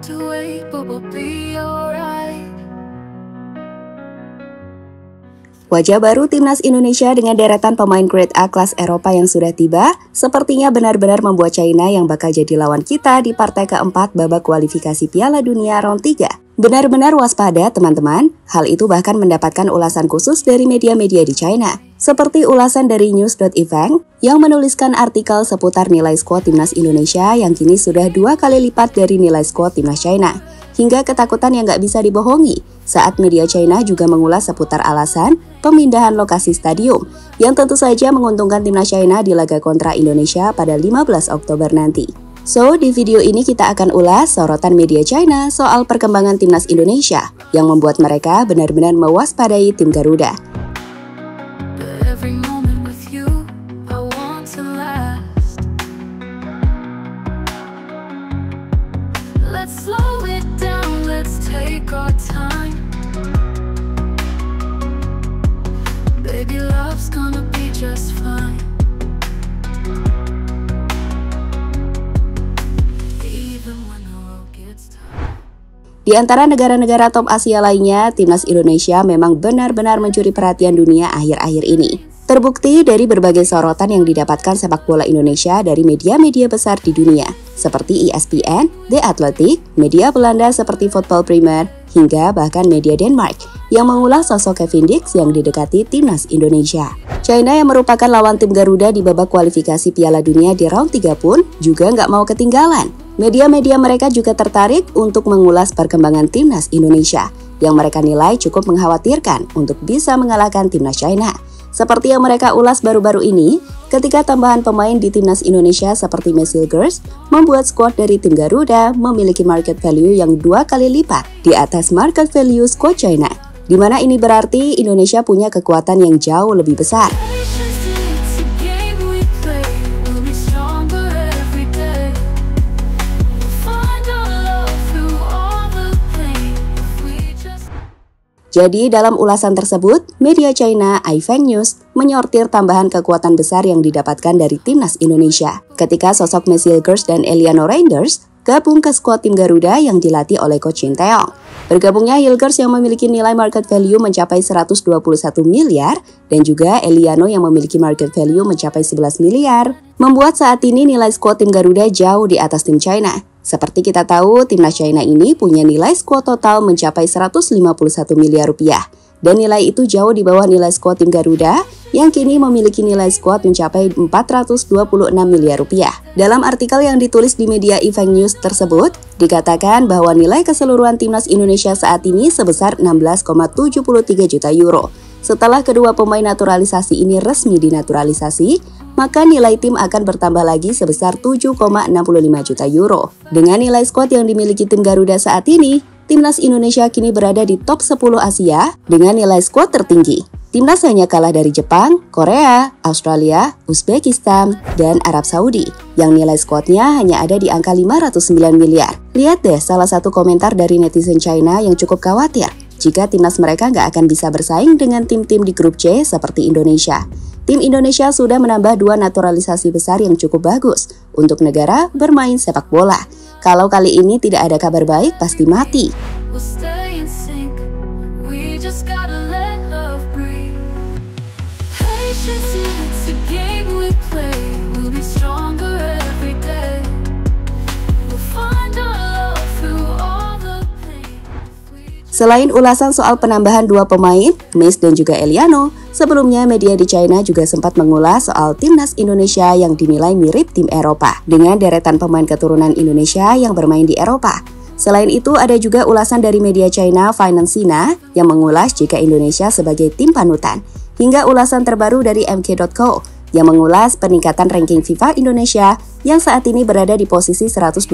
to wait, but we'll be alright. Wajah baru Timnas Indonesia dengan deretan pemain grade A kelas Eropa yang sudah tiba, sepertinya benar-benar membuat China yang bakal jadi lawan kita di partai keempat babak kualifikasi Piala Dunia round 3. Benar-benar waspada teman-teman, hal itu bahkan mendapatkan ulasan khusus dari media-media di China. Seperti ulasan dari news.event yang menuliskan artikel seputar nilai skuad Timnas Indonesia yang kini sudah 2 kali lipat dari nilai skuad Timnas China. Hingga ketakutan yang gak bisa dibohongi saat media China juga mengulas seputar alasan pemindahan lokasi stadium yang tentu saja menguntungkan Timnas China di laga kontra Indonesia pada 15 Oktober nanti. So, di video ini kita akan ulas sorotan media China soal perkembangan Timnas Indonesia yang membuat mereka benar-benar mewaspadai tim Garuda. Di antara negara-negara top Asia lainnya, Timnas Indonesia memang benar-benar mencuri perhatian dunia akhir-akhir ini. Terbukti dari berbagai sorotan yang didapatkan sepak bola Indonesia dari media-media besar di dunia, seperti ESPN, The Athletic, media Belanda seperti Football Premier, hingga bahkan media Denmark yang mengulas sosok Kevin Dix yang didekati Timnas Indonesia. China yang merupakan lawan tim Garuda di babak kualifikasi Piala Dunia di round 3 pun juga nggak mau ketinggalan. Media-media mereka juga tertarik untuk mengulas perkembangan Timnas Indonesia yang mereka nilai cukup mengkhawatirkan untuk bisa mengalahkan Timnas China. Seperti yang mereka ulas baru-baru ini, ketika tambahan pemain di Timnas Indonesia seperti Messi Girls membuat skuad dari tim Garuda memiliki market value yang 2 kali lipat di atas market value skuad China, di mana ini berarti Indonesia punya kekuatan yang jauh lebih besar. Jadi dalam ulasan tersebut, media China iFeng News menyortir tambahan kekuatan besar yang didapatkan dari Timnas Indonesia ketika sosok Messi Girls dan Eliano Reinders gabung ke skuad tim Garuda yang dilatih oleh Coach Shin Tae-yong. Bergabungnya Hilgers yang memiliki nilai market value mencapai 121 miliar dan juga Eliano yang memiliki market value mencapai 11 miliar, membuat saat ini nilai skuad tim Garuda jauh di atas tim China. Seperti kita tahu, Timnas China ini punya nilai skuad total mencapai 151 miliar rupiah. Dan nilai itu jauh di bawah nilai skuad tim Garuda yang kini memiliki nilai skuad mencapai 426 miliar rupiah. Dalam artikel yang ditulis di media iFeng News tersebut, dikatakan bahwa nilai keseluruhan Timnas Indonesia saat ini sebesar 16,73 juta euro. Setelah kedua pemain naturalisasi ini resmi dinaturalisasi, maka nilai tim akan bertambah lagi sebesar 7,65 juta euro. Dengan nilai skuad yang dimiliki tim Garuda saat ini, Timnas Indonesia kini berada di top 10 Asia dengan nilai skuad tertinggi. Timnas hanya kalah dari Jepang, Korea, Australia, Uzbekistan, dan Arab Saudi, yang nilai skuadnya hanya ada di angka 509 miliar. Lihat deh salah satu komentar dari netizen China yang cukup khawatir jika timnas mereka nggak akan bisa bersaing dengan tim-tim di grup C seperti Indonesia. Tim Indonesia sudah menambah 2 naturalisasi besar yang cukup bagus untuk negara bermain sepak bola. Kalau kali ini tidak ada kabar baik, pasti mati. Selain ulasan soal penambahan 2 pemain, Messi dan juga Eliano, sebelumnya media di China juga sempat mengulas soal Timnas Indonesia yang dinilai mirip tim Eropa, dengan deretan pemain keturunan Indonesia yang bermain di Eropa. Selain itu, ada juga ulasan dari media China Financina yang mengulas jika Indonesia sebagai tim panutan, hingga ulasan terbaru dari MK.co yang mengulas peningkatan ranking FIFA Indonesia yang saat ini berada di posisi 129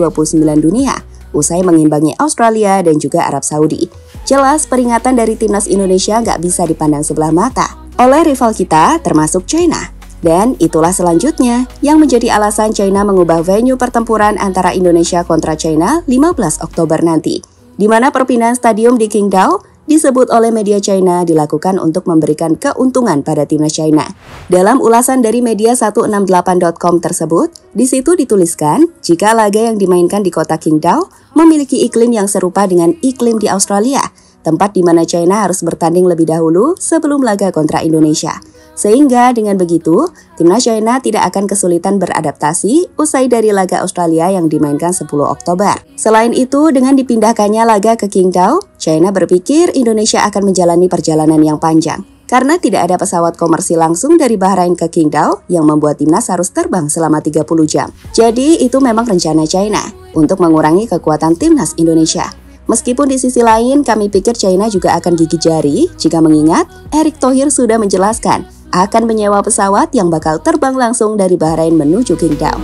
dunia, usai mengimbangi Australia dan juga Arab Saudi. Jelas peringatan dari Timnas Indonesia nggak bisa dipandang sebelah mata oleh rival kita termasuk China. Dan itulah selanjutnya yang menjadi alasan China mengubah venue pertempuran antara Indonesia kontra China 15 Oktober nanti, di mana perpindahan stadium di Qingdao disebut oleh media China dilakukan untuk memberikan keuntungan pada timnas China. Dalam ulasan dari media 168.com tersebut, di situ dituliskan jika laga yang dimainkan di kota Qingdao memiliki iklim yang serupa dengan iklim di Australia, tempat di mana China harus bertanding lebih dahulu sebelum laga kontra Indonesia. Sehingga dengan begitu, timnas China tidak akan kesulitan beradaptasi usai dari laga Australia yang dimainkan 10 Oktober. Selain itu, dengan dipindahkannya laga ke Qingdao, China berpikir Indonesia akan menjalani perjalanan yang panjang. Karena tidak ada pesawat komersil langsung dari Bahrain ke Qingdao yang membuat timnas harus terbang selama 30 jam. Jadi itu memang rencana China untuk mengurangi kekuatan timnas Indonesia. Meskipun di sisi lain kami pikir China juga akan gigit jari jika mengingat Erick Thohir sudah menjelaskan akan menyewa pesawat yang bakal terbang langsung dari Bahrain menuju Qingdao.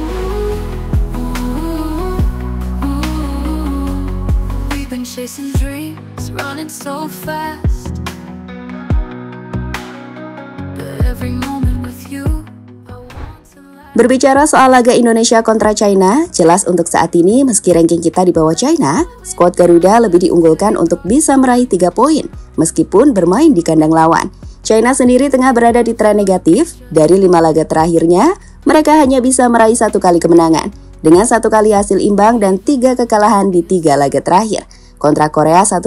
Berbicara soal laga Indonesia kontra China, jelas untuk saat ini meski ranking kita di bawah China, skuad Garuda lebih diunggulkan untuk bisa meraih 3 poin meskipun bermain di kandang lawan. China sendiri tengah berada di tren negatif. Dari 5 laga terakhirnya, mereka hanya bisa meraih 1 kali kemenangan, dengan 1 kali hasil imbang dan 3 kekalahan di 3 laga terakhir. Kontra Korea 1-0,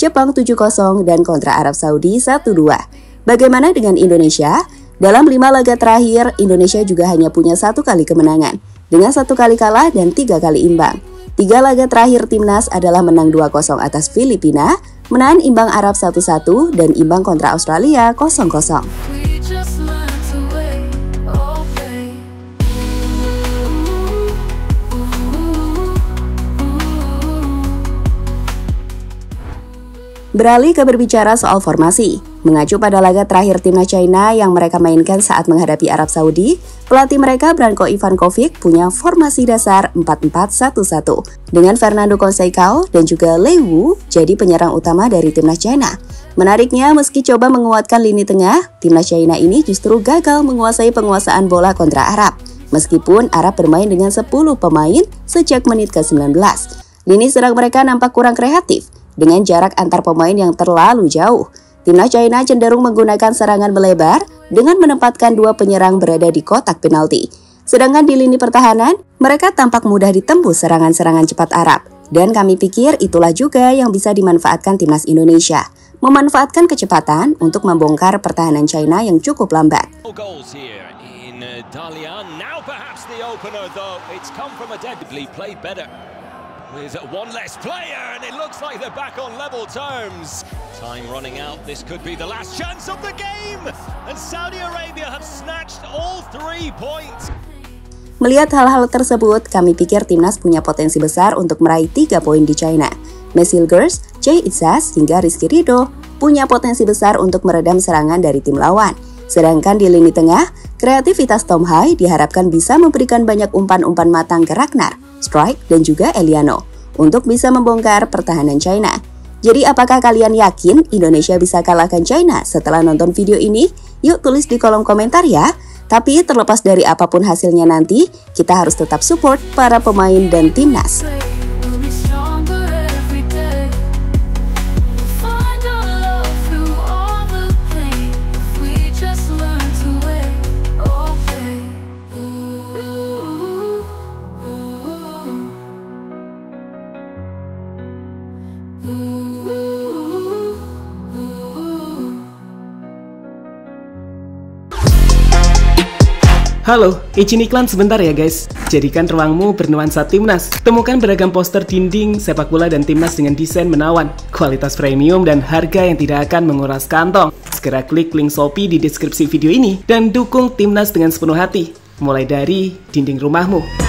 Jepang 7-0, dan kontra Arab Saudi 1-2. Bagaimana dengan Indonesia? Dalam 5 laga terakhir, Indonesia juga hanya punya 1 kali kemenangan, dengan 1 kali kalah dan 3 kali imbang. 3 laga terakhir timnas adalah menang 2-0 atas Filipina, menahan imbang Arab 1-1, dan imbang kontra Australia 0-0. Beralih ke berbicara soal formasi. Mengacu pada laga terakhir timnas China yang mereka mainkan saat menghadapi Arab Saudi, pelatih mereka Branko Ivankovic punya formasi dasar 4-4-1-1 dengan Fernando Conceição dan juga Lei Wu jadi penyerang utama dari timnas China. Menariknya, meski coba menguatkan lini tengah, timnas China ini justru gagal menguasai penguasaan bola kontra Arab. Meskipun Arab bermain dengan 10 pemain sejak menit ke-19. Lini serang mereka nampak kurang kreatif dengan jarak antar pemain yang terlalu jauh. Timnas China cenderung menggunakan serangan melebar dengan menempatkan 2 penyerang berada di kotak penalti. Sedangkan di lini pertahanan, mereka tampak mudah ditembus serangan-serangan cepat Arab. Dan kami pikir itulah juga yang bisa dimanfaatkan timnas Indonesia. Memanfaatkan kecepatan untuk membongkar pertahanan China yang cukup lambat. With one less player, and it looks like they're back on level terms. Time running out, this could be the last chance of the game, and Saudi Arabia have snatched all 3 points. Melihat hal-hal tersebut, kami pikir timnas punya potensi besar untuk meraih 3 poin di China. Messil Girls, Jay Itzas, hingga Rizky Ridho punya potensi besar untuk meredam serangan dari tim lawan. Sedangkan di lini tengah, kreativitas Tom Hai diharapkan bisa memberikan banyak umpan-umpan matang ke Ragnar, Strike, dan juga Eliano untuk bisa membongkar pertahanan China. Jadi apakah kalian yakin Indonesia bisa kalahkan China setelah nonton video ini? Yuk tulis di kolom komentar ya. Tapi terlepas dari apapun hasilnya nanti, kita harus tetap support para pemain dan timnas. Halo, izin iklan sebentar ya guys. Jadikan ruangmu bernuansa timnas. Temukan beragam poster dinding, sepak bola dan timnas dengan desain menawan, kualitas premium dan harga yang tidak akan menguras kantong. Segera klik link Shopee di deskripsi video ini dan dukung timnas dengan sepenuh hati. Mulai dari dinding rumahmu.